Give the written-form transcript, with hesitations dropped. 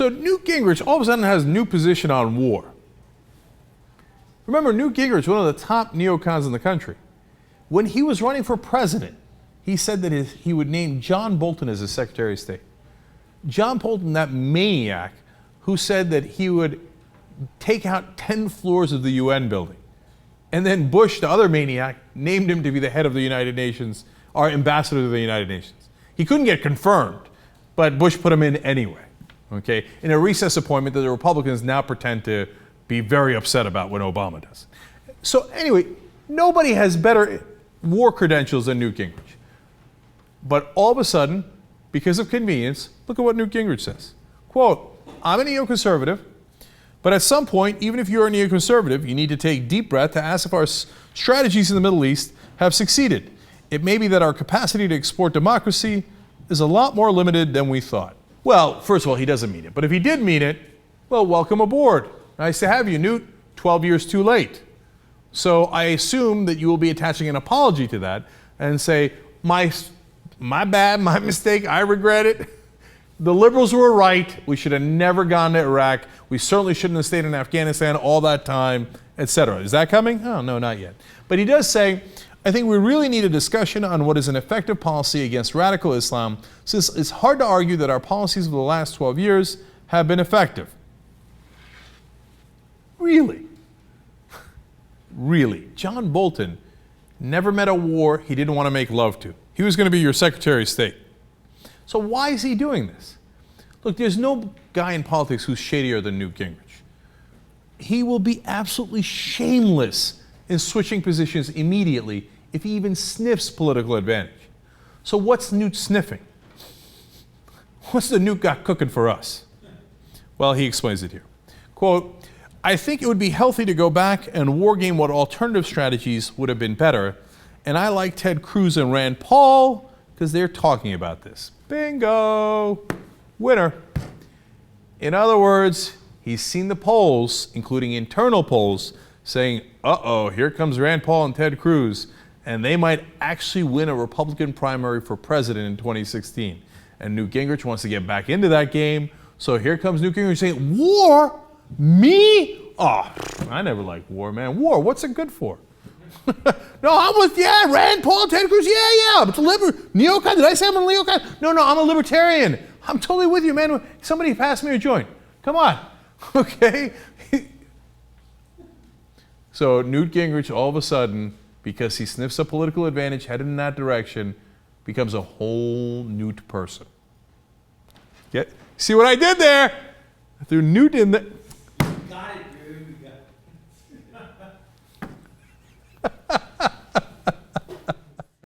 So Newt Gingrich all of a sudden has a new position on war. Remember, Newt Gingrich, one of the top neocons in the country. When he was running for president, he said that he would name John Bolton as his Secretary of State. John Bolton, that maniac who said that he would take out 10 floors of the UN building. And then Bush, the other maniac, named him to be the head of the United Nations, our ambassador to the United Nations. He couldn't get confirmed, but Bush put him in anyway, okay, in a recess appointment that the Republicans now pretend to be very upset about when Obama does. So anyway, nobody has better war credentials than Newt Gingrich. But all of a sudden, because of convenience, look at what Newt Gingrich says. Quote, I'm a neoconservative, but at some point, even if you're a neoconservative, you need to take a deep breath to ask if our strategies in the Middle East have succeeded. It may be that our capacity to export democracy is a lot more limited than we thought. Well, first of all, he doesn't mean it. But if he did mean it, well, welcome aboard. Nice to have you, Newt. 12 years too late. So I assume that you will be attaching an apology to that and say, my bad, my mistake, I regret it. The liberals were right. We should have never gone to Iraq. We certainly shouldn't have stayed in Afghanistan all that time, etc. Is that coming? Oh, no, not yet. But he does say, I think we really need a discussion on what is an effective policy against radical Islam, since it's hard to argue that our policies of the last 12 years have been effective. Really? Really? John Bolton never met a war he didn't want to make love to. He was going to be your Secretary of State. So why is he doing this? Look, there's no guy in politics who's shadier than Newt Gingrich. He will be absolutely shameless in switching positions immediately if he even sniffs political advantage. So what's Newt sniffing? What's the Newt got cooking for us? Well, he explains it here. Quote, I think it would be healthy to go back and wargame what alternative strategies would have been better, and I like Ted Cruz and Rand Paul because they're talking about this. Bingo! Winner. In other words, he's seen the polls, including internal polls, saying, uh-oh, here comes Rand Paul and Ted Cruz, and they might actually win a Republican primary for president in 2016. And Newt Gingrich wants to get back into that game, so here comes Newt Gingrich saying, war? Me? Oh, I never liked war, man. War, what's it good for? No, I'm with, Rand Paul, Ted Cruz, I'm a neocon. Did I say I'm a neocon? No, I'm a libertarian. I'm totally with you, man. Somebody pass me a joint. Come on, okay? So Newt Gingrich, all of a sudden, because he sniffs a political advantage headed in that direction, becomes a whole Newt person. See what I did there? I threw Newt in there.